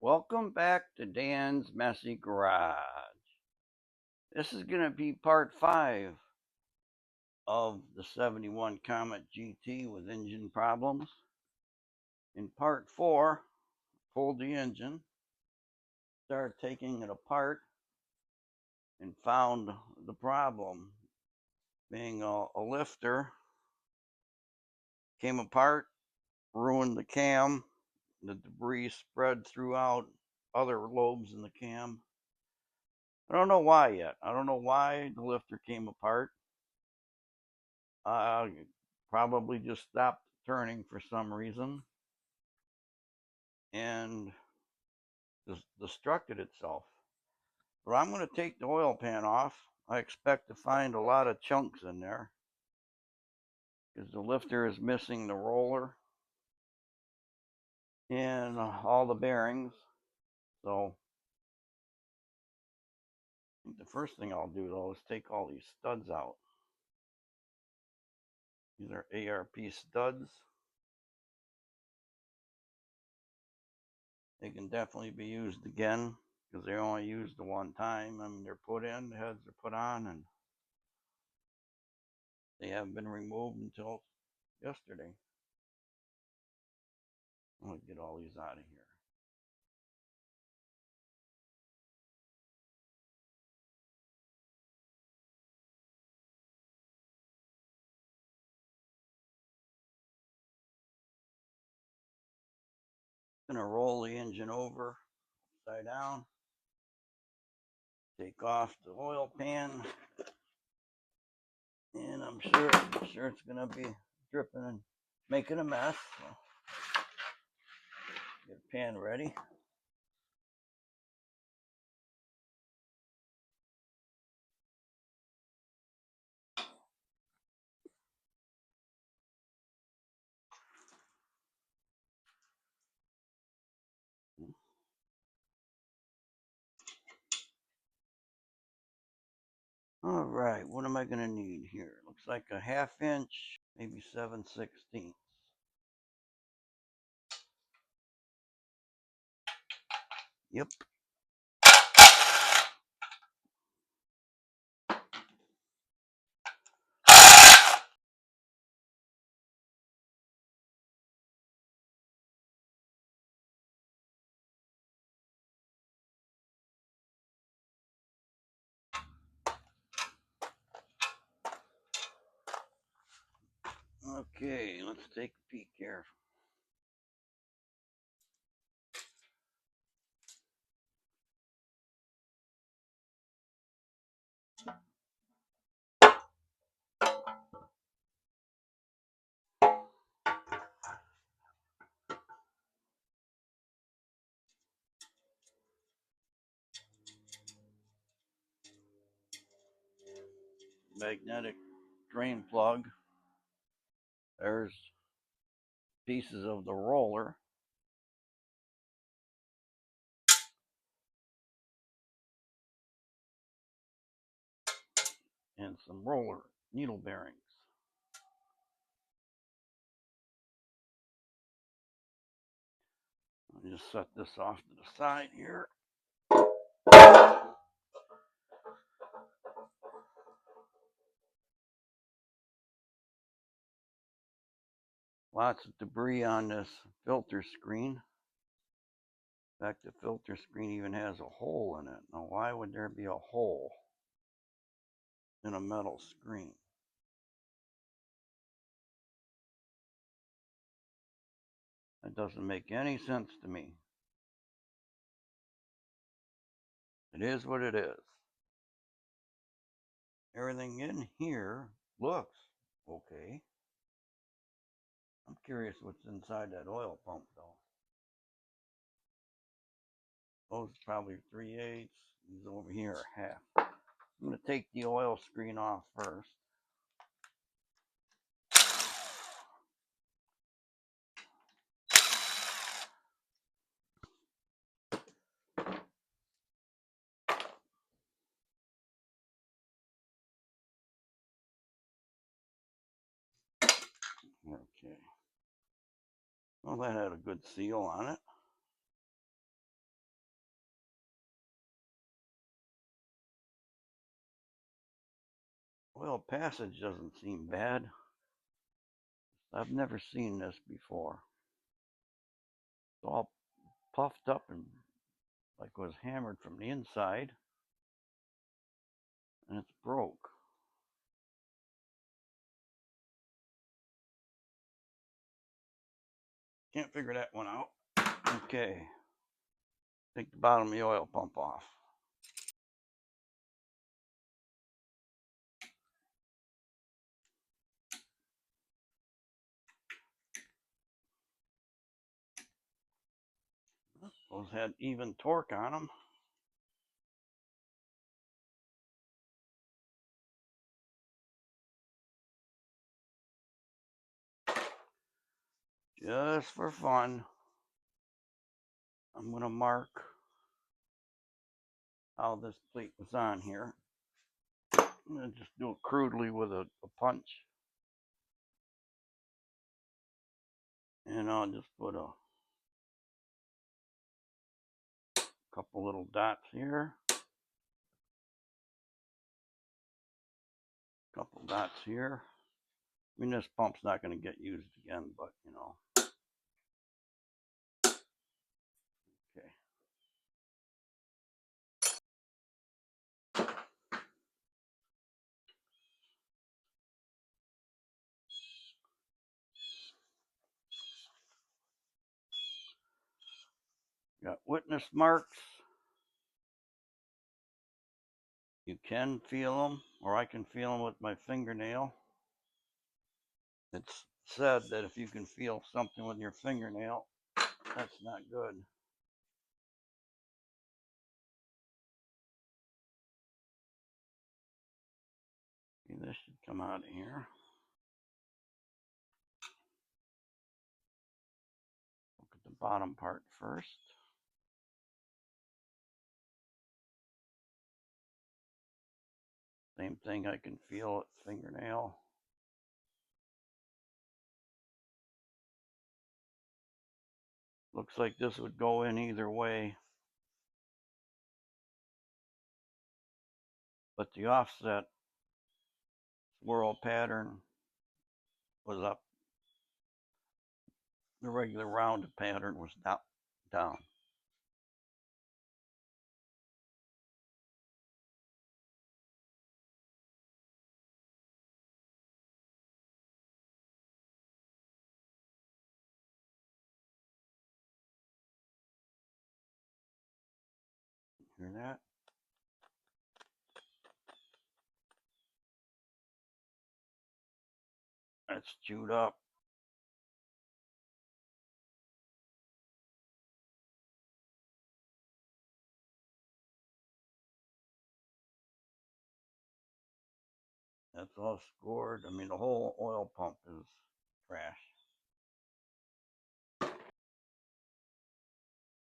Welcome back to Dan's Messy Garage. This is going to be part 5 of the 71 Comet GT with engine problems. In part 4, pulled the engine, started taking it apart, and found the problem being a lifter. Came apart, ruined the cam. The debris spread throughout other lobes in the cam. I don't know why yet. I don't know why the lifter came apart. Probably just stopped turning for some reason and destructed itself. But I'm going to take the oil pan off. I expect to find a lot of chunks in there because the lifter is missing the roller and all the bearings. So I think the first thing I'll do though is take all these studs out. These are ARP studs. They can definitely be used again because they're only used the one time. I mean, they're put in, the heads are put on, and they haven't been removed until yesterday. I'm going to get all these out of here. I'm going to roll the engine over, upside down, take off the oil pan, and I'm sure it's going to be dripping and making a mess. So get the pan ready. All right, what am I going to need here? Looks like a 1/2 inch, maybe 7/16. Yep. Okay, let's take a peek here. Magnetic drain plug. There's pieces of the roller. And some roller needle bearings. I'll just set this off to the side here. Lots of debris on this filter screen. In fact, the filter screen even has a hole in it. Now, why would there be a hole in a metal screen? That doesn't make any sense to me. It is what it is. Everything in here looks okay. I'm curious what's inside that oil pump, though. Those are probably 3/8. These over here are 1/2. I'm going to take the oil screen off first. Okay. Well, that had a good seal on it. Oil passage doesn't seem bad. I've never seen this before. It's all puffed up and like it was hammered from the inside, and it's broke. Can't figure that one out. Okay, take the bottom of the oil pump off. Those had even torque on them. Just for fun, I'm going to mark how this plate was on here. I'm going to just do it crudely with a punch. And I'll just put a couple little dots here. Couple dots here. I mean, this pump's not going to get used again, but you know. Okay. Got witness marks. You can feel them, or I can feel them with my fingernail. It's said that if you can feel something with your fingernail, that's not good. See, this should come out of here. Look at the bottom part first. Same thing, I can feel it, fingernail. Looks like this would go in either way. But the offset swirl pattern was up. The regular rounded pattern was down. Hear that? That's chewed up. That's all scored. I mean, the whole oil pump is trash.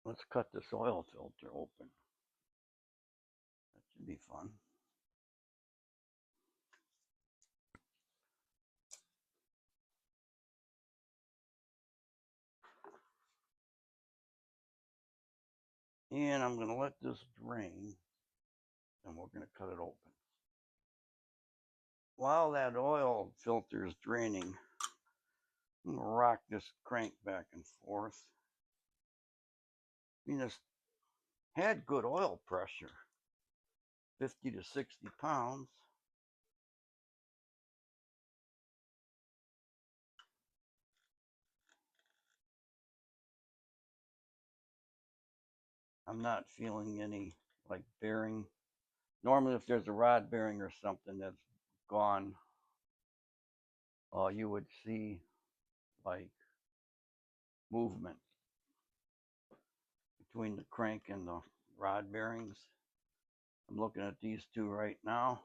Let's cut this oil filter open. That should be fun. And I'm going to let this drain, and we're going to cut it open. While that oil filter is draining, I'm going to rock this crank back and forth. I mean, this had good oil pressure, 50 to 60 pounds. I'm not feeling any like bearing. Normally, if there's a rod bearing or something that's gone, you would see like movement between the crank and the rod bearings. I'm looking at these two right now.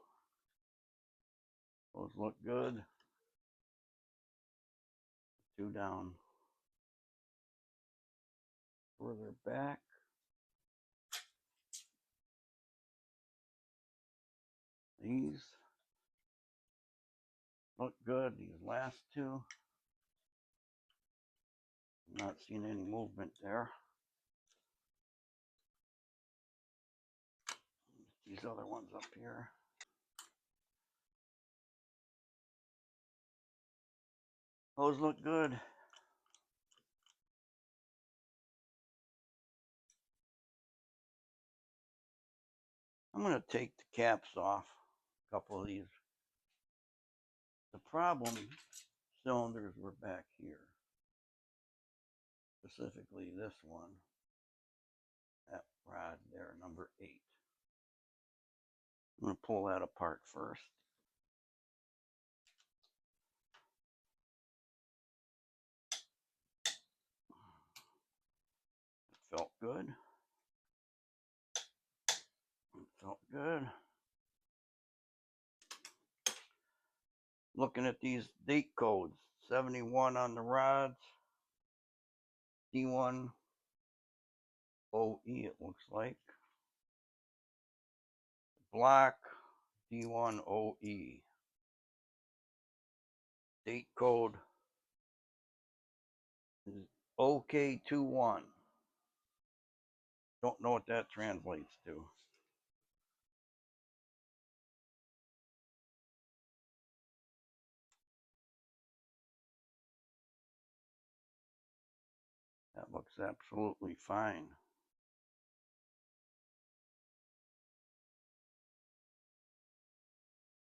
Those look good. Two down further back. These look good. These last two, I'm not seeing any movement there. These other ones up here. Those look good. I'm going to take the caps off a couple of these. The problem cylinders were back here. Specifically this one. That rod there, number 8. I'm going to pull that apart first. It felt good. It felt good. Looking at these date codes, 71 on the rods, D1 OE it looks like. Black, D1 OE. Date code is OK21. Don't know what that translates to. That looks absolutely fine.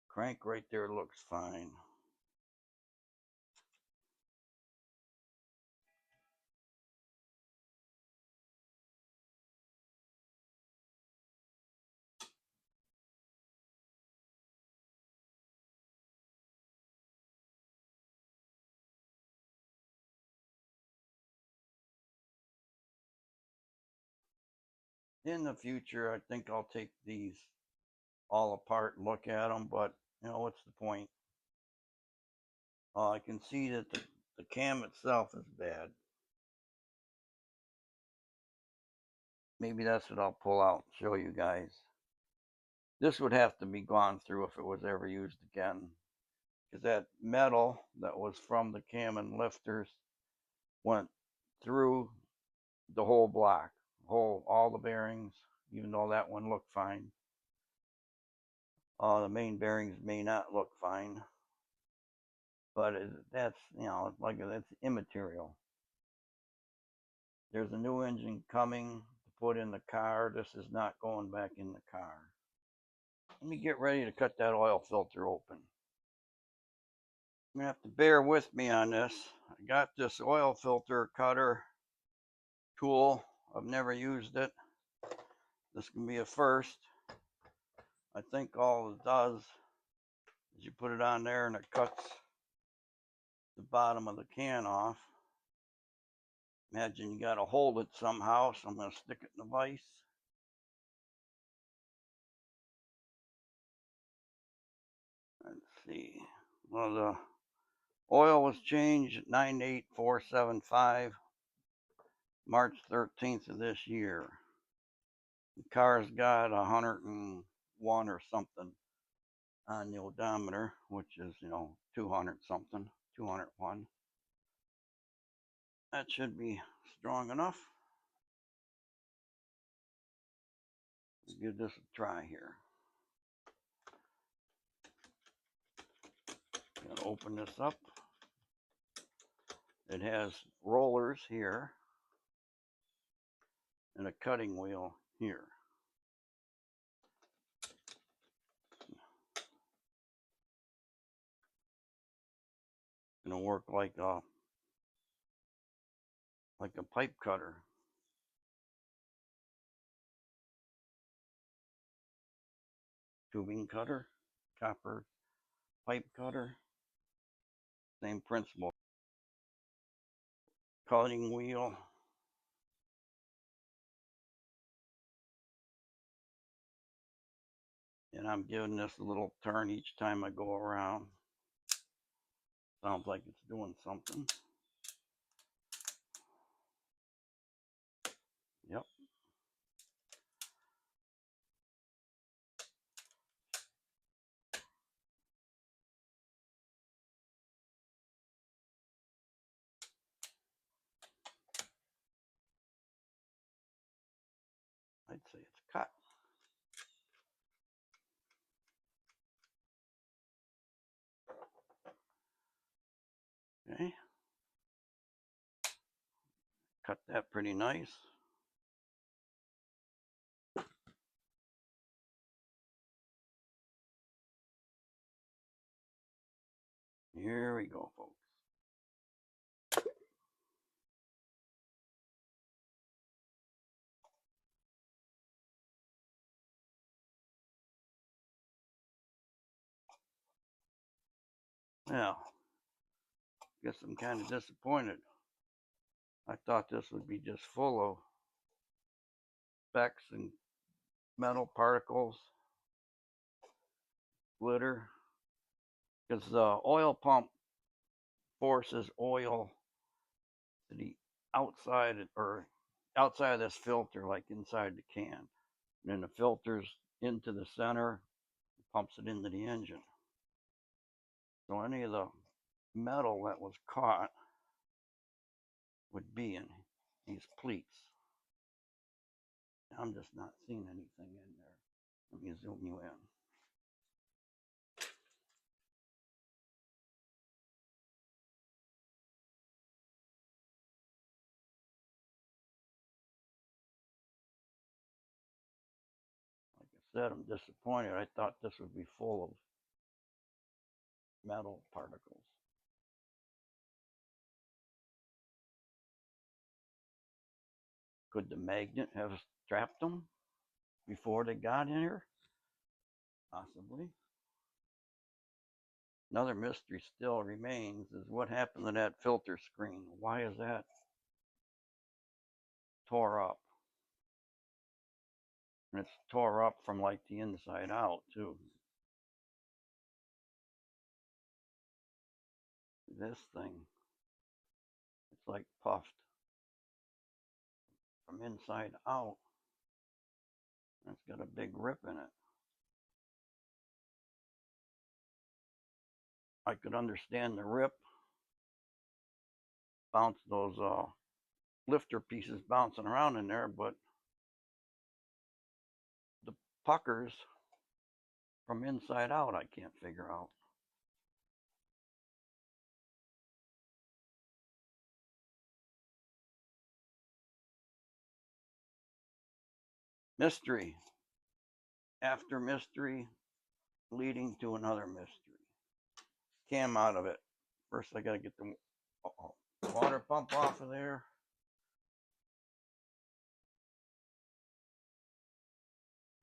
Crank right there looks fine. In the future, I think I'll take these all apart and look at them, but you know, what's the point? I can see that the cam itself is bad. Maybe that's what I'll pull out and show you guys. This would have to be gone through if it was ever used again, because that metal that was from the cam and lifters went through the whole block, all the bearings, even though that one looked fine. The main bearings may not look fine, but that's, you know, like that's immaterial. There's a new engine coming to put in the car. This is not going back in the car. Let me get ready to cut that oil filter open. You're going to have to bear with me on this. I got this oil filter cutter tool. I've never used it. This can be a first. I think all it does is you put it on there and it cuts the bottom of the can off. Imagine you got to hold it somehow, so I'm going to stick it in the vise. Let's see. Well, the oil was changed at 98475, March 13th of this year. The car's got 101 or something on the odometer, which is, you know, 200 something, 201. That should be strong enough. Let's give this a try here. I'm going to open this up. It has rollers here and a cutting wheel here. It's going to work like a pipe cutter. Tubing cutter, copper pipe cutter, same principle. Cutting wheel. And I'm giving this a little turn each time I go around. Sounds like it's doing something. Yep. I'd say it's cut. Okay. Cut that pretty nice. Here we go, folks. Now, guess I'm kind of disappointed. I thought this would be just full of specks and metal particles, glitter, because the oil pump forces oil to the outside or outside of this filter, like inside the can. And then the filter's into the center, pumps it into the engine. So any of the metal that was caught would be in these pleats. I'm just not seeing anything in there. Let me zoom you in. Like I said, I'm disappointed. I thought this would be full of metal particles. Could the magnet have trapped them before they got in here? Possibly. Another mystery still remains is what happened to that filter screen. Why is that tore up? And it's tore up from like the inside out too. This thing, it's like puffed from inside out. It's got a big rip in it. I could understand the rip, bounce those lifter pieces bouncing around in there, but the puckers from inside out I can't figure out. Mystery after mystery leading to another mystery. Cam out of it. First I gotta get the water pump off of there.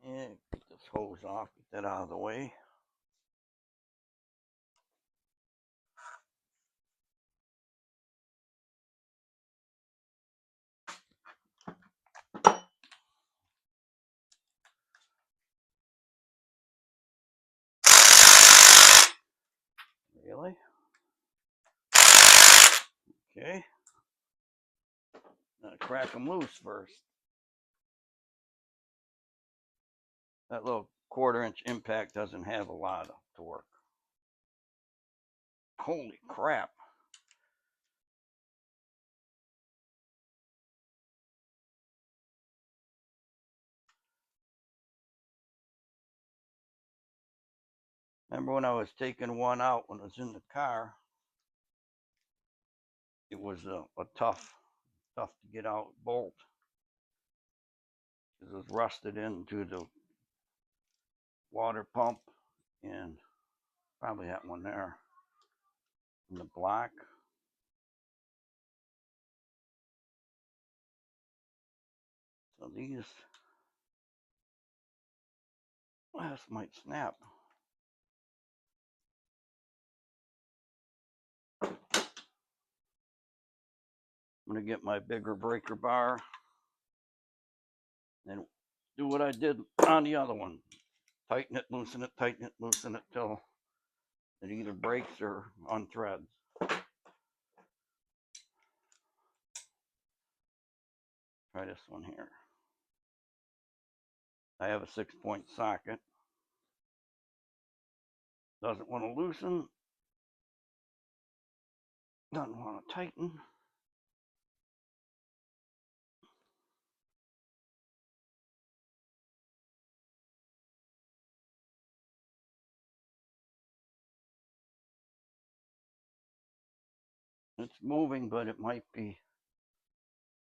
And get this hose off, get that out of the way. Really? Okay. Gotta crack them loose first. That little 1/4-inch impact doesn't have a lot of torque. Holy crap. Remember when I was taking one out when it was in the car? It was a tough to get out bolt. It was rusted into the water pump and probably that one there in the black. So these, well, this might snap. I'm gonna get my bigger breaker bar and do what I did on the other one. Tighten it, loosen it, tighten it, loosen it till it either breaks or unthreads. Try this one here. I have a 6-point socket. Doesn't want to loosen. Doesn't want to tighten. It's moving, but it might be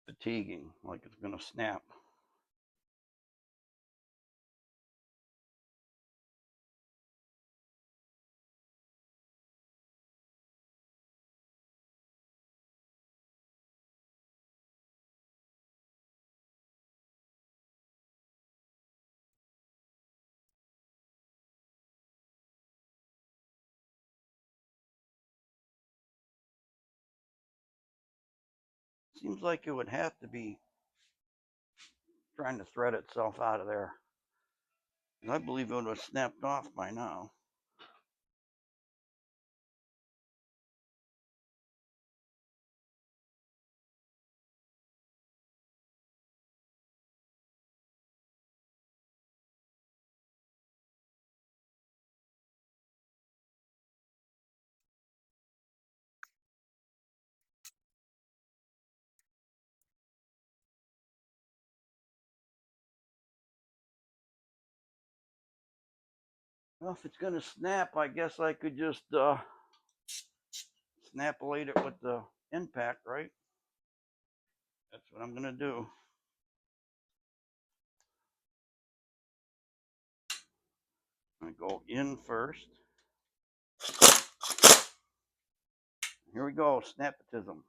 fatiguing, like it's going to snap. Seems like it would have to be trying to thread itself out of there. I believe it would have snapped off by now. Well, if it's going to snap, I guess I could just snap-elate it with the impact, right? That's what I'm going to do. I'm going to go in first. Here we go, snapatism.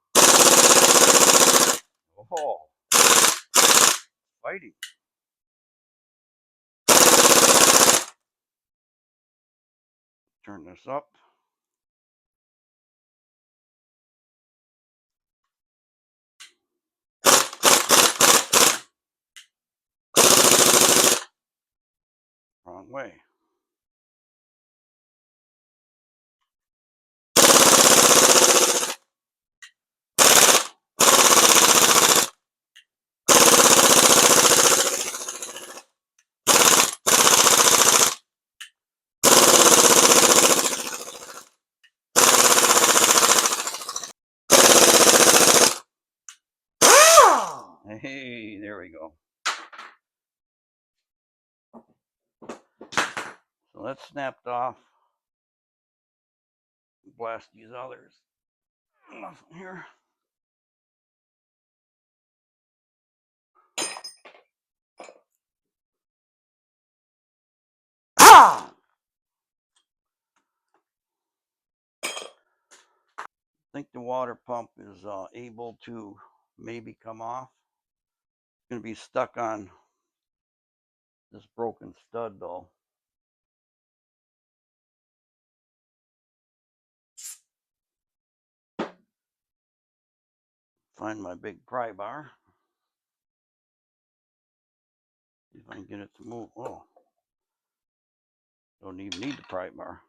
Oh, fighting. Turn this up. Wrong way. Hey, there we go. So that's snapped off. Blast these others off here. I think the water pump is able to maybe come off. It's going to be stuck on this broken stud though. Find my big pry bar. See if I can get it to move. Oh, don't even need the pry bar.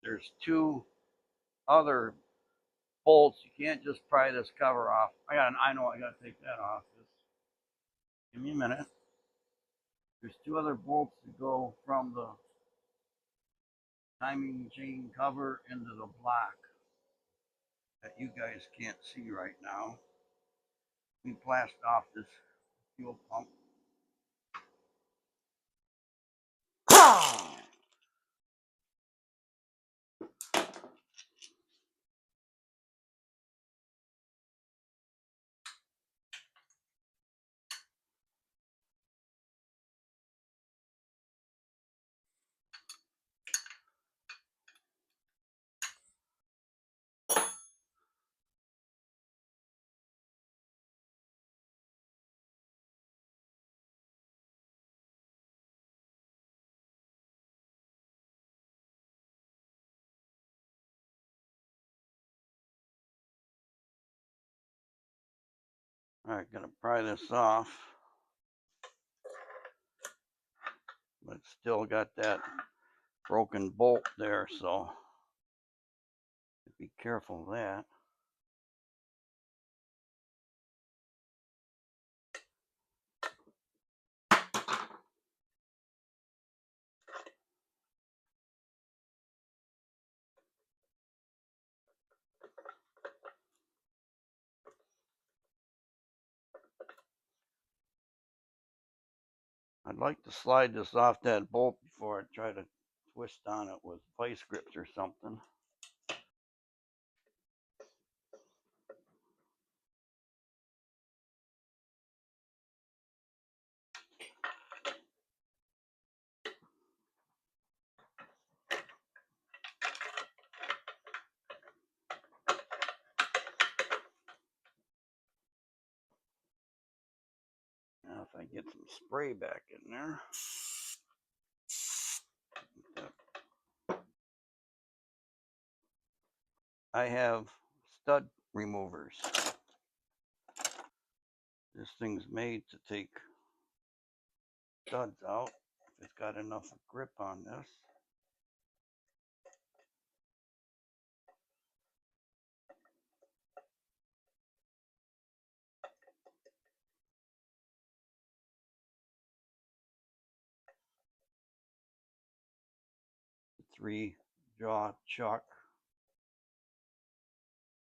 There's two other bolts. You can't just pry this cover off. I know I gotta take that off. Just give me a minute. There's two other bolts to go from the timing chain cover into the block that you guys can't see right now. We blast off this fuel pump. All right, gonna pry this off, but still got that broken bolt there, so be careful of that. I'd like to slide this off that bolt before I try to twist on it with vice grips or something. Now if I get some spray back in there. I have stud removers. This thing's made to take studs out if it's got enough grip on this. The 3-jaw chuck.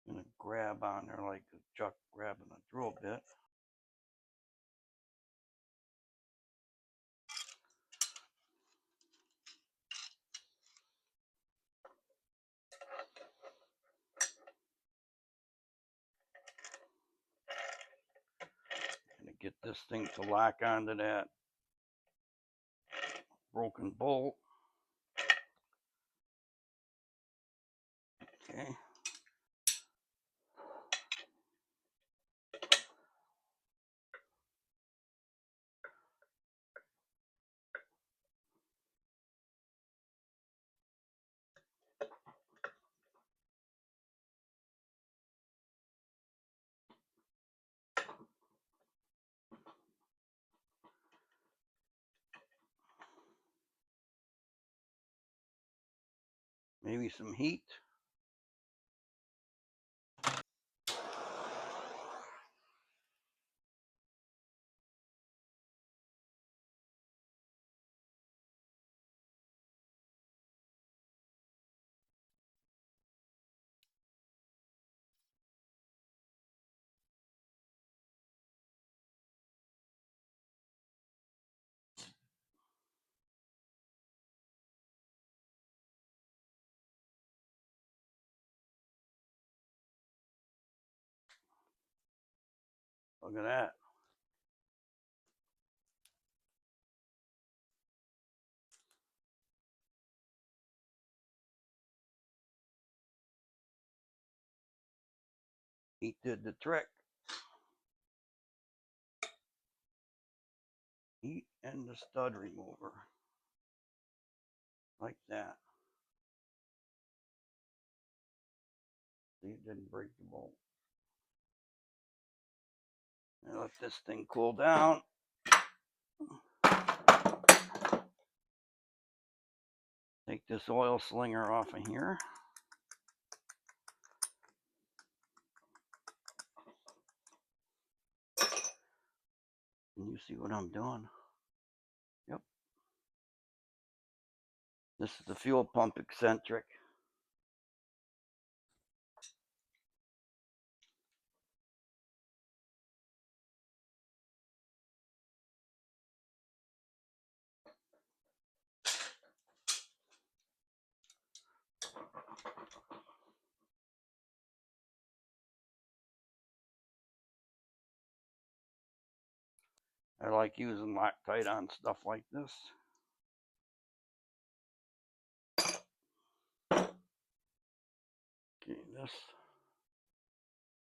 Gonna grab on there like a chuck grabbing a drill bit. Gonna get this thing to lock onto that broken bolt. Okay. Maybe some heat. Look at that. Heat did the trick. Heat and the stud remover. Like that. See, it didn't break the bolt. Now let this thing cool down. Take this oil slinger off of here. Can you see what I'm doing? Yep. This is the fuel pump eccentric. I like using Loctite on stuff like this. Okay, this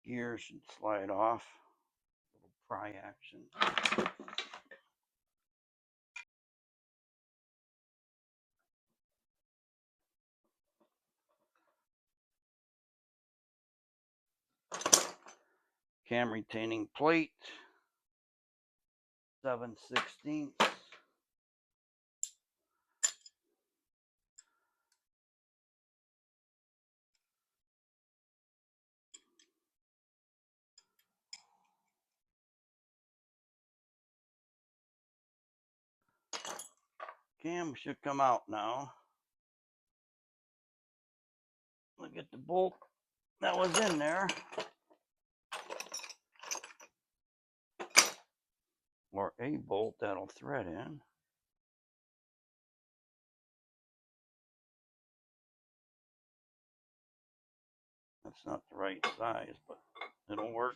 gear should slide off. A little pry action. Cam retaining plate. 7/16. Cam should come out now. Look at the bolt that was in there. or a bolt that'll thread in. That's not the right size, but it'll work.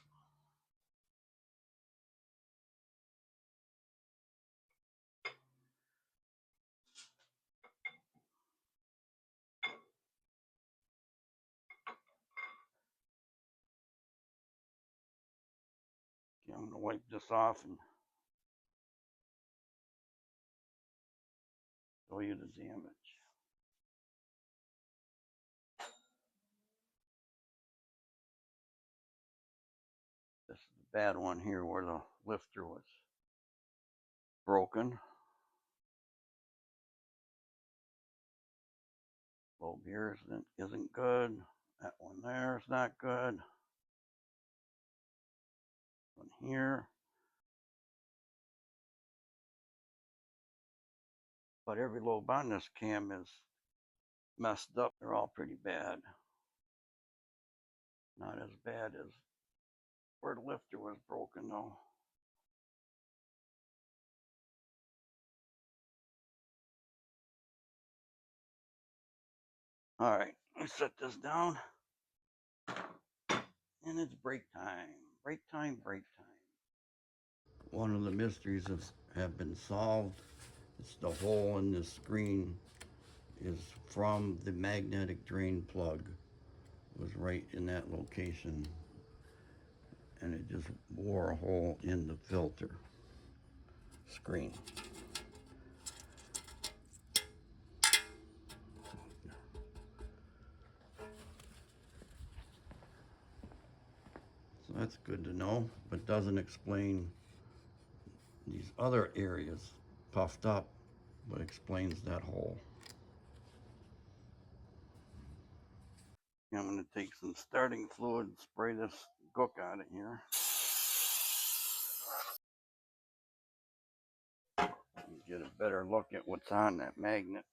Okay, I'm going to wipe this off and show you the damage. This is the bad one here where the lifter was broken. Bulb here isn't good. That one there is not good. One here. But every lobe on this cam is messed up. They're all pretty bad. Not as bad as where the lifter was broken though. All right, let's set this down. And it's break time. Break time, break time. One of the mysteries have been solved. It's the hole in the screen is from the magnetic drain plug. It was right in that location. And it just wore a hole in the filter screen. So that's good to know, but doesn't explain these other areas puffed up, but explains that hole. I'm going to take some starting fluid and spray this gook out of here. Get a better look at what's on that magnet.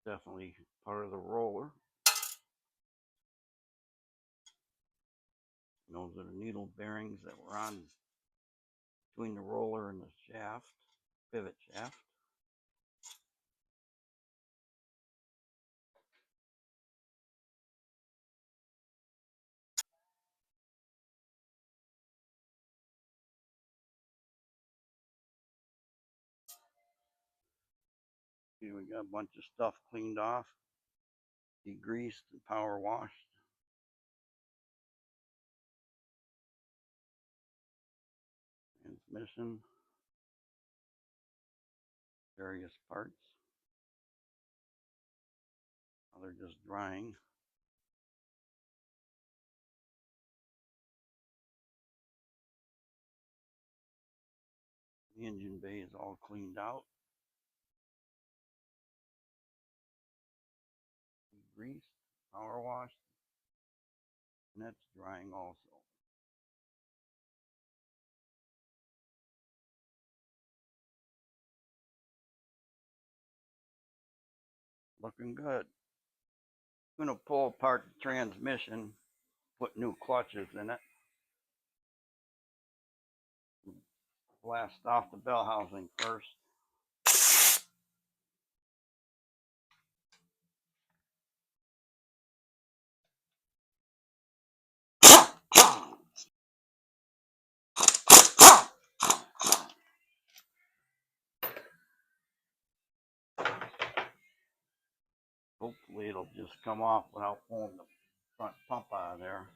Definitely part of the roller. Those are the needle bearings that were on between the roller and the shaft, pivot shaft. Here we got a bunch of stuff cleaned off, degreased and power washed. Transmission, various parts. Now they're just drying. The engine bay is all cleaned out. Degreased, power washed, and that's drying also. Looking good. I'm going to pull apart the transmission, put new clutches in it. Blast off the bell housing first. Hopefully it'll just come off without pulling the front pump out of there.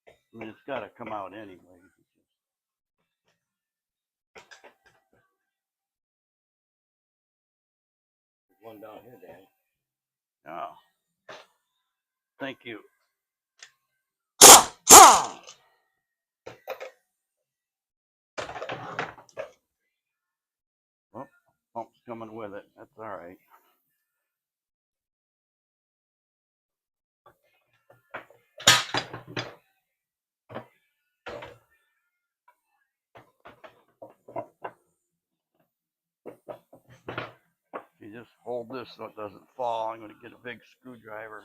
I mean, it's got to come out anyway. There's one down here, Dad. Oh, thank you. Oh, pump's coming with it. That's all right. just hold this so it doesn't fall. I'm going to get a big screwdriver,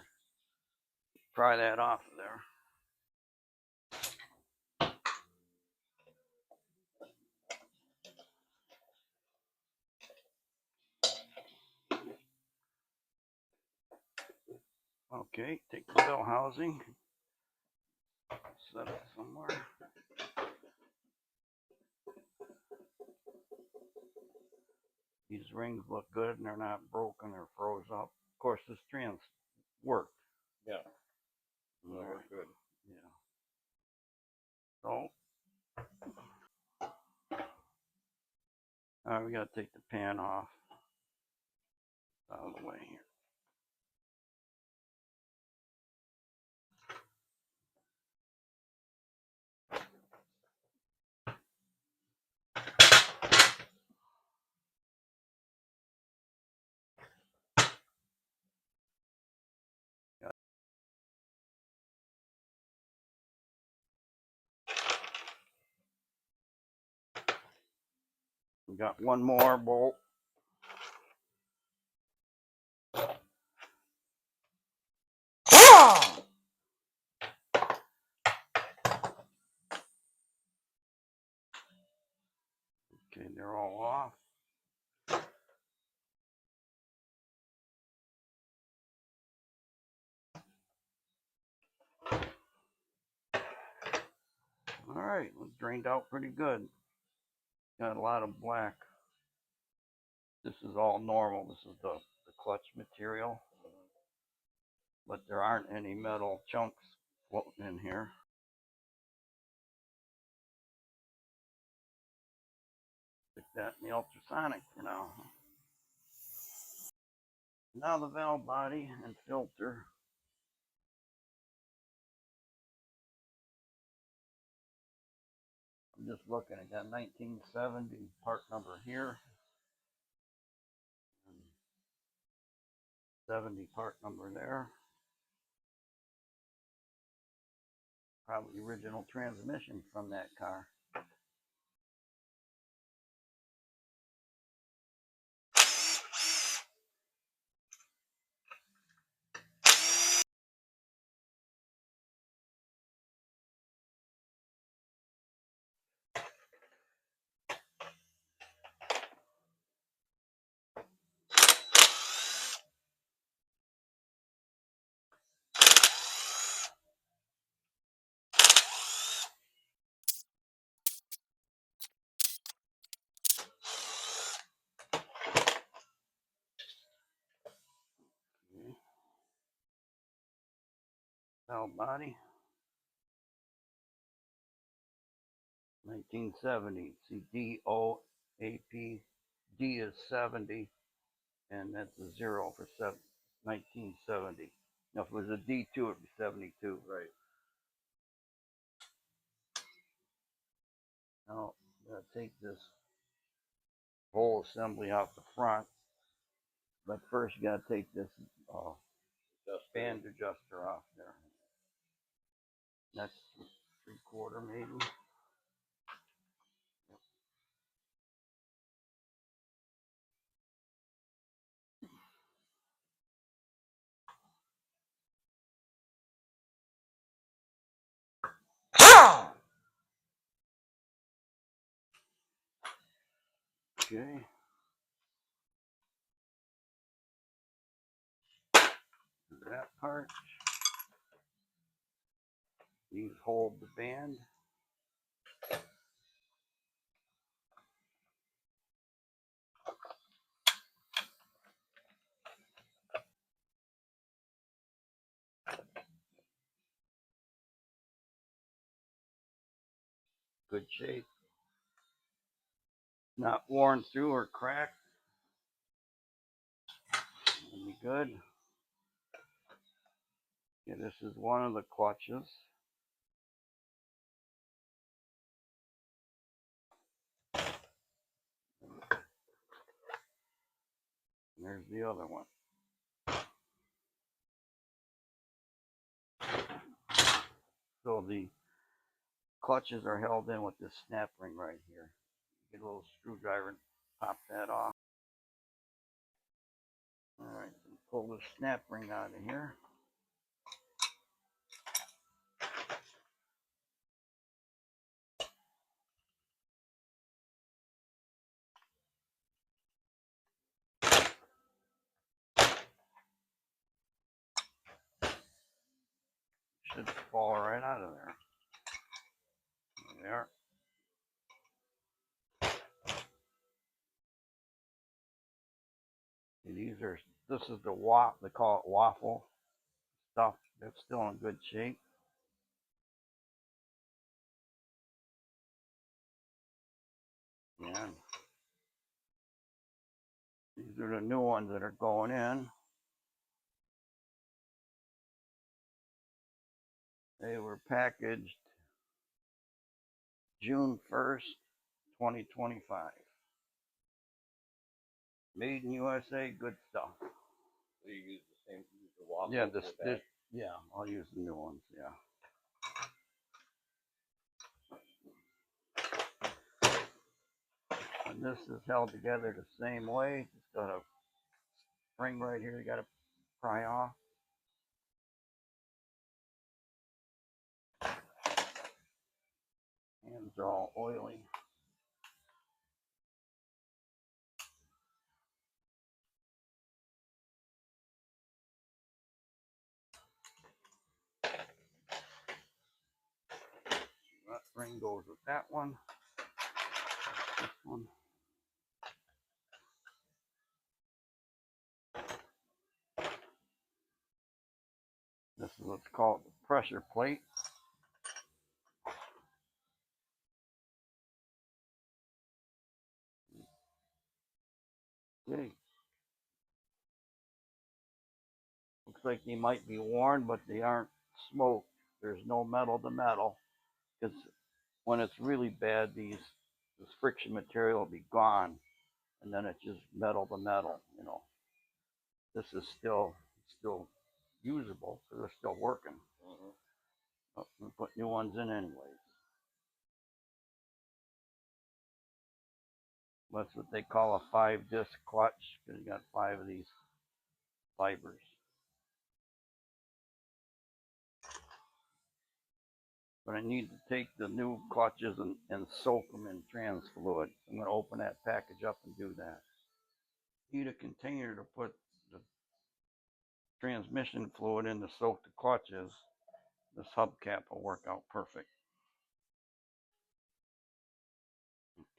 pry that off of there. Okay, take the bell housing, set it somewhere. These rings look good and they're not broken or froze up. Of course, this trans worked. Yeah. All right. Good. Yeah. So, we got to take the pan off. Out of the way here. We got one more bolt. Okay, they're all off. All right, it drained out pretty good. Got a lot of black. This is all normal. This is the clutch material. But there aren't any metal chunks floating in here. Stick that in the ultrasonic for now. Now the valve body and filter. I'm just looking. I got 1970 part number here. 70 part number there. Probably original transmission from that car. Okay. Valve body. 1970. See, D-O-A-P. D is 70, and that's a 0 for 1970. Now, if it was a D2, it would be 72. Right. Now, I'm going to take this whole assembly off the front. But first, you got to take this band adjuster off there. That's 3/4 maybe. Okay. That part. These hold the band. Good shape. Not worn through or cracked. That'll be good. Yeah, this is one of the clutches. And there's the other one. So the clutches are held in with this snap ring right here. Get a little screwdriver and pop that off. Pull the snap ring out of here. Should fall right out of there. There. This is the they call it waffle stuff. It's still in good shape. And these are the new ones that are going in. They were packaged June 1st, 2025. Made in USA, good stuff. So you use the waffle? Yeah, yeah, I'll use the new ones, yeah. And this is held together the same way. It's got a spring right here you gotta pry off. Hands are all oily. That ring goes with that one. This one. This is what's called the pressure plate. Okay. Looks like they might be worn, but they aren't smoked. There's no metal to metal. Because when it's really bad, this friction material will be gone, and then it's just metal to metal. You know, this is still usable, so they're still working. But we put new ones in anyways. That's what they call a 5-disc clutch, because you got 5 of these fibers. But I need to take the new clutches and soak them in trans fluid. I'm going to open that package up and do that. Need a container to put the transmission fluid in to soak the clutches. This hubcap will work out perfect.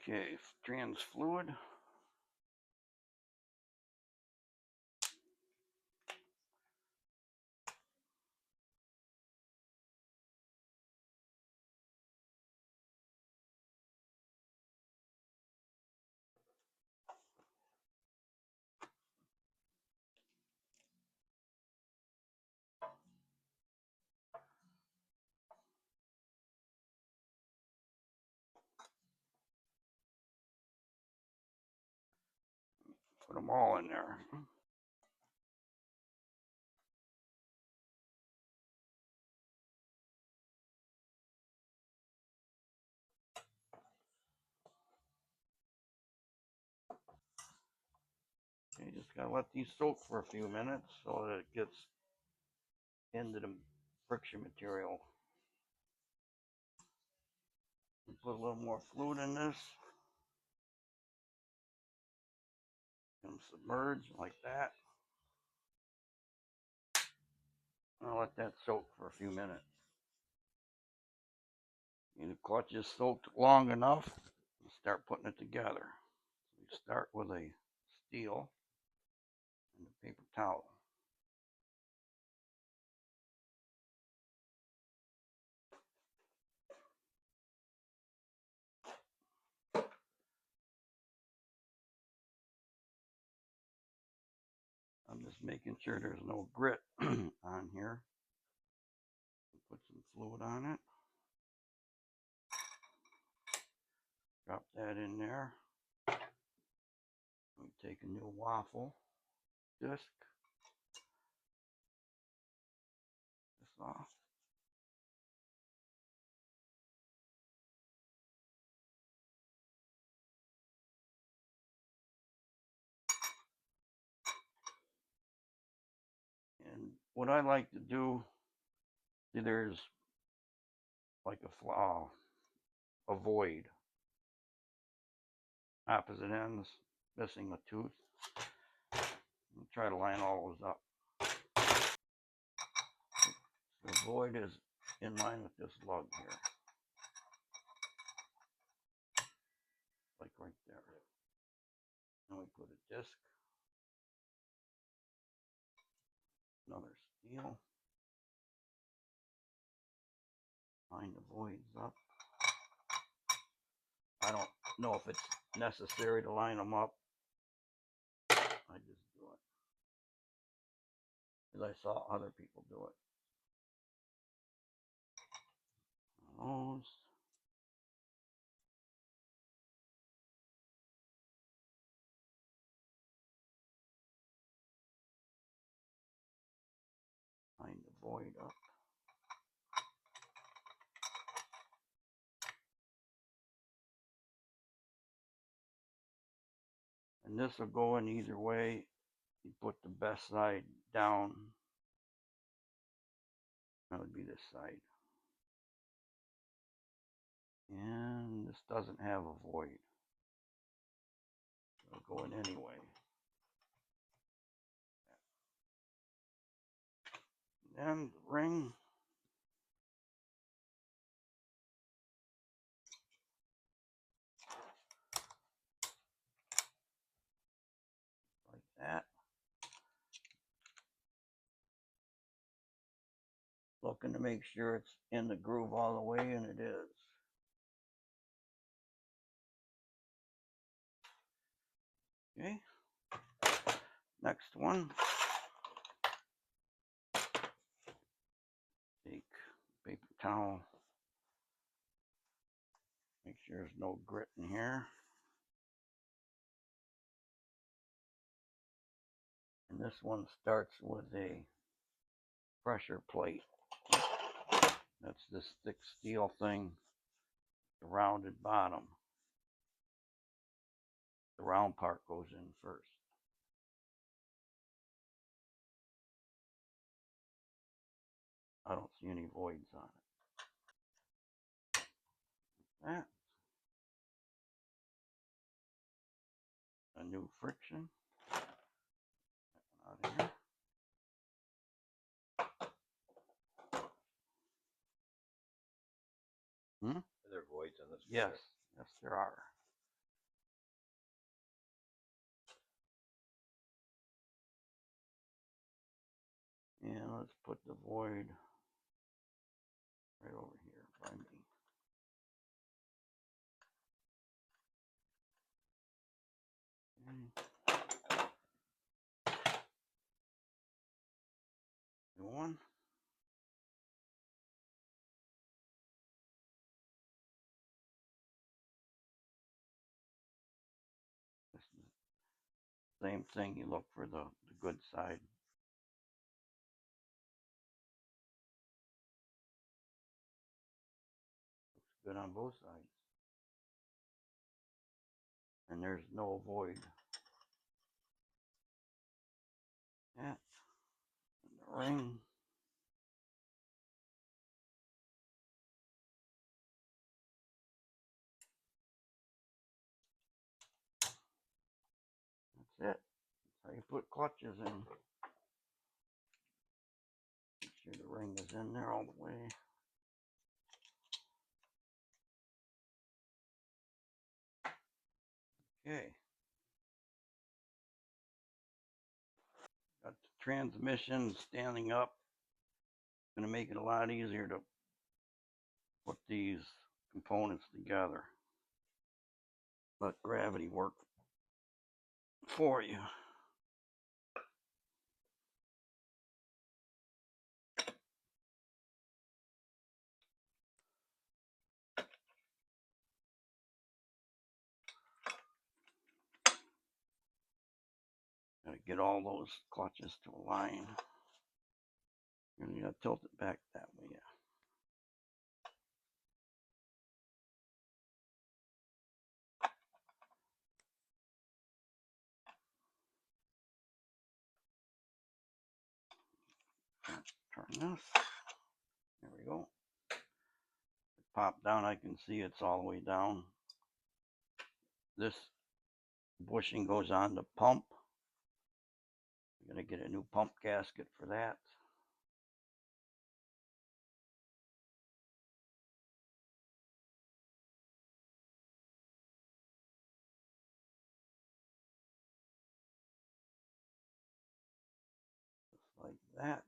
Okay, trans fluid. Put them all in there. Okay, just gotta let these soak for a few minutes so that it gets into the friction material. Put a little more fluid in this. And submerge like that. I'll let that soak for a few minutes. And the clutch is soaked long enough, start putting it together. We start with a steel and a paper towel. I'm just making sure there's no grit on here. Put some fluid on it. Drop that in there. We take a new waffle disc. This off. what I like to do, see, there's like a void, opposite ends, missing a tooth. I'll try to line all those up. The void is in line with this lug here, like right there. Then we put a disc, another steel, line the voids up. I don't know if it's necessary to line them up. I just do it because I saw other people do it. Those. Line the void up. And this will go in either way. You put the best side down. That would be this side. And this doesn't have a void. It'll go in anyway. And the ring. Like that. Looking to make sure it's in the groove all the way, and it is. Okay. Next one. Take paper towel. Make sure there's no grit in here. And this one starts with a pressure plate. That's this thick steel thing, the rounded bottom. The round part goes in first. I don't see any voids on it. That. A new friction. Out of here. Are there voids on this? Yes, yes there are. And let's put the void right over here by me. Okay. New one. This is the same thing. You look for the good side. Looks good on both sides. And there's no void. That. And the ring. That's it. That's how you put clutches in. Make sure the ring is in there all the way. Okay. Got the transmission standing up. Going to make it a lot easier to put these components together. Let gravity work for you. Got to get all those clutches to align. You're going to tilt it back that way. Yeah. Turn this. There we go. Pop down, I can see it's all the way down. This bushing goes on the pump. I'm going to get a new pump gasket for that. Just like that.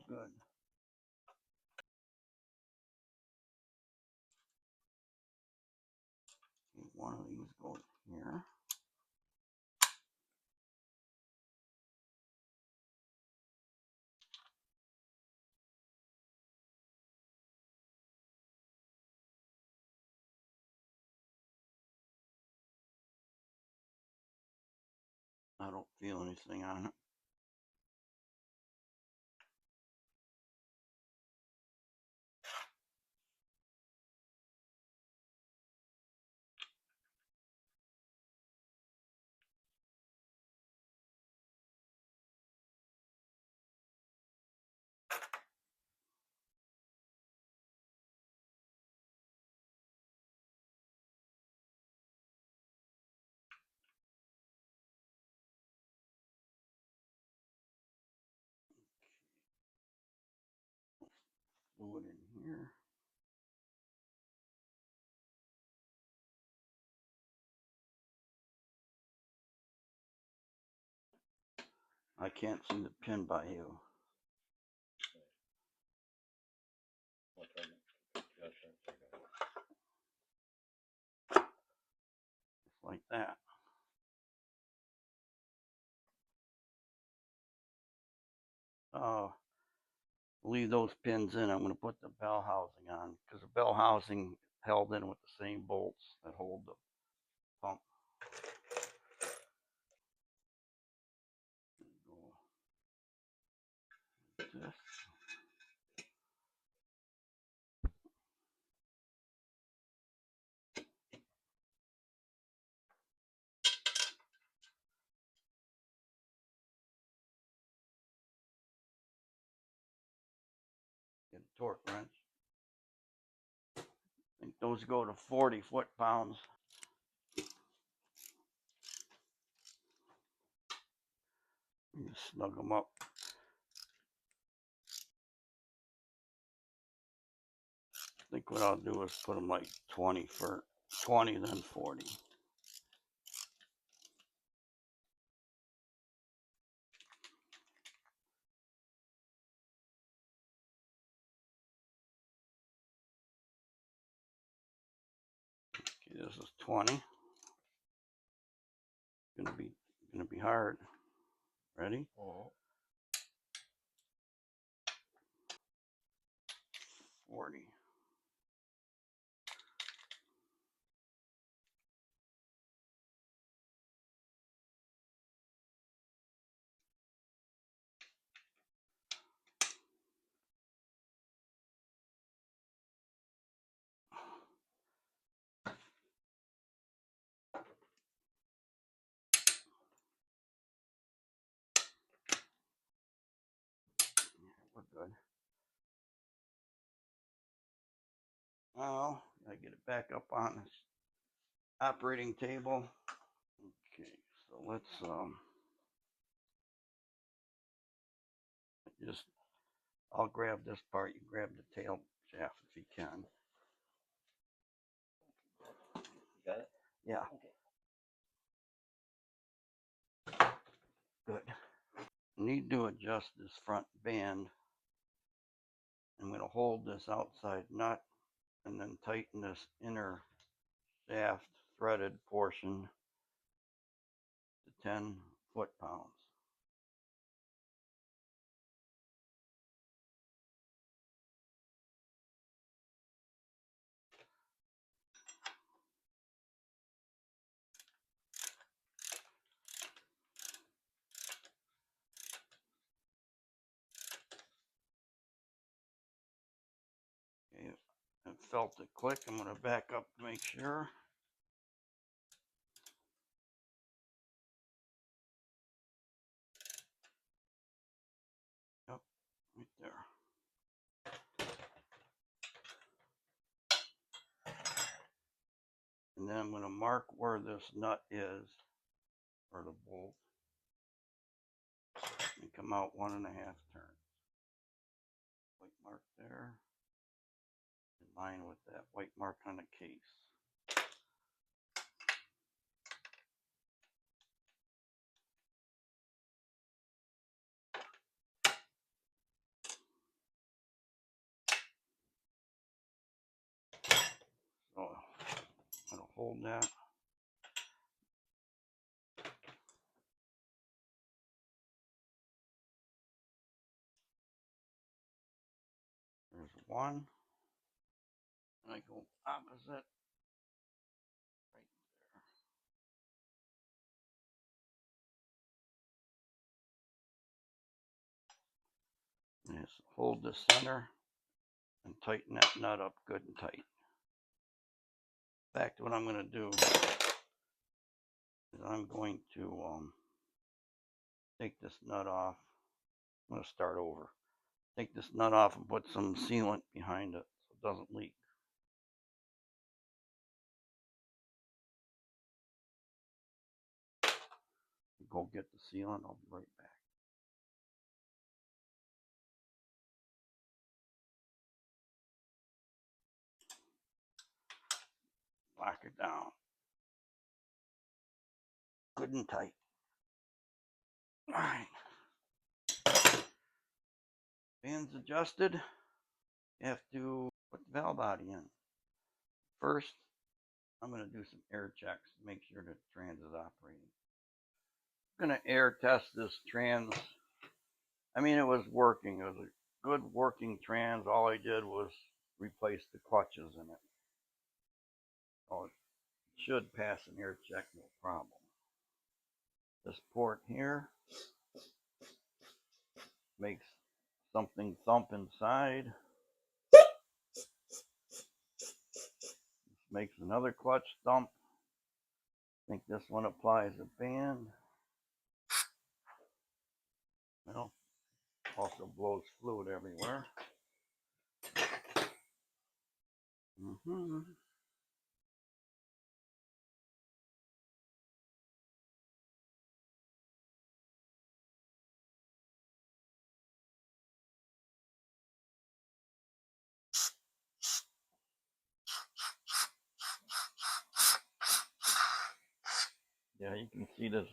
Good. One of these goes here. I don't feel anything on it. Fluid in here. I can't see the pin by you. Just like that. Leave those pins in. I'm going to put the bell housing on because the bell housing held in with the same bolts that hold the pump. Go like this. Get a torque wrench. I think those go to 40 foot-pounds. You snug them up. I think what I'll do is put them like 20 for 20, then 40. Okay, this is 20. Gonna be hard. Ready? 40. We're good. Now I get it back up on this operating table. Okay, so let's just I'll grab this part. You grab the tail shaft if you can. You got it? Yeah. Okay. Good. Need to adjust this front band. I'm going to hold this outside nut and then tighten this inner shaft threaded portion to 10 foot-pounds. felt it click. I'm going to back up to make sure. Yep, right there. And then I'm going to mark where this nut is, or the bolt, and come out 1.5 turns. White mark there, in line with that white mark on the case. So I'm going to hold that. There's one. And I go opposite right there. And just hold the center and tighten that nut up good and tight. In fact, what I'm going to do is I'm going to take this nut off. I'm going to start over. Take this nut off and put some sealant behind it so it doesn't leak. Go get the sealant. I'll be right back. Lock it down. Good and tight. All right. Fans adjusted. You have to put the valve body in. First, I'm going to do some air checks to make sure that the trans is operating. I'm going to air test this trans. I mean, it was working. It was a good working trans. All I did was replace the clutches in it. So it should pass an air check, no problem. This port here makes something thump inside. This makes another clutch thump. I think this one applies a band. Well, also blows fluid everywhere. Yeah, you can see this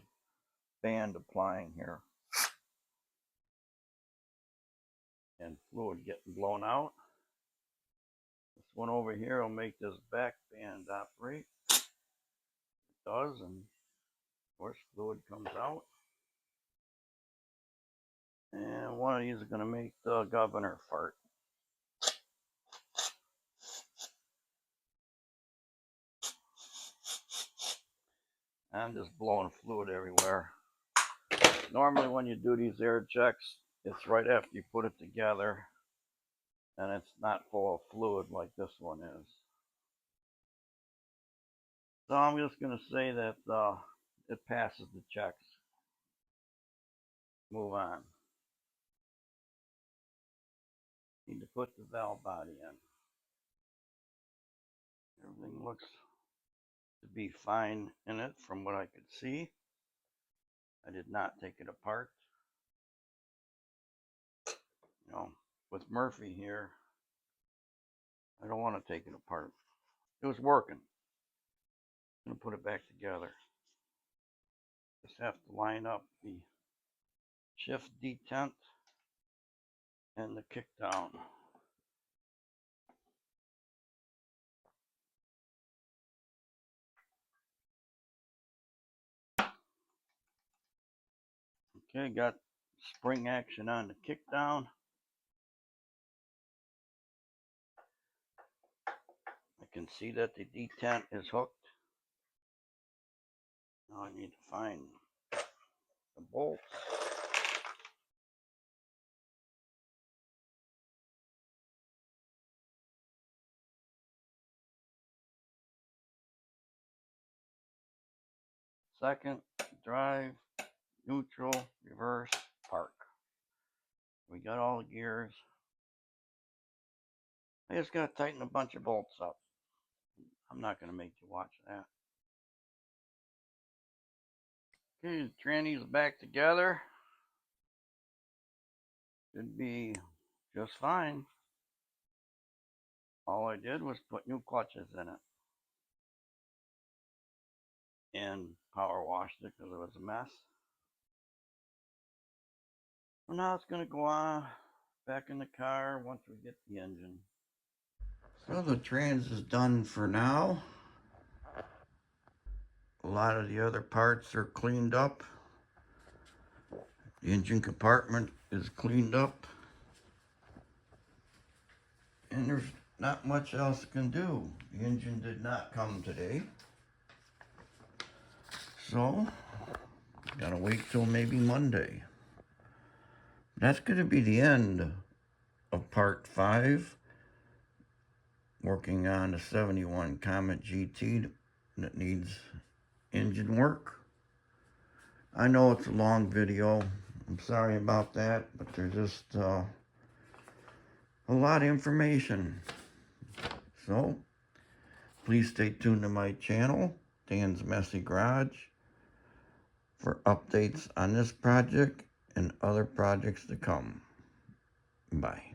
band applying here. And fluid getting blown out. This one over here will make this back band operate. It does, and of course fluid comes out. And one of these is going to make the governor fart. I'm just blowing fluid everywhere. Normally when you do these air checks, it's right after you put it together, and it's not full of fluid like this one is. So I'm just going to say that it passes the checks. Move on. Need to put the valve body in. Everything looks to be fine in it from what I could see. I did not take it apart. You know, with Murphy here, I don't want to take it apart. It was working. I'm going to put it back together. Just have to line up the shift detent and the kick down. Okay, got spring action on the kick down. I can see that the detent is hooked. Now I need to find the bolts. second, drive, neutral, reverse, park. We got all the gears. I just got to tighten a bunch of bolts up. I'm not going to make you watch that. Okay, the trannies back together. Should be just fine. All I did was put new clutches in it. And power washed it because it was a mess. Well, now it's going to go on back in the car once we get the engine. So the trans is done for now. A lot of the other parts are cleaned up. The engine compartment is cleaned up. And there's not much else can do. The engine did not come today. So, gotta wait till maybe Monday. That's gonna be the end of part 5. Working on the 71 Comet GT that needs engine work. I know it's a long video. I'm sorry about that, but there's just a lot of information. So, please stay tuned to my channel, Dan's Messy Garage, for updates on this project and other projects to come. Bye.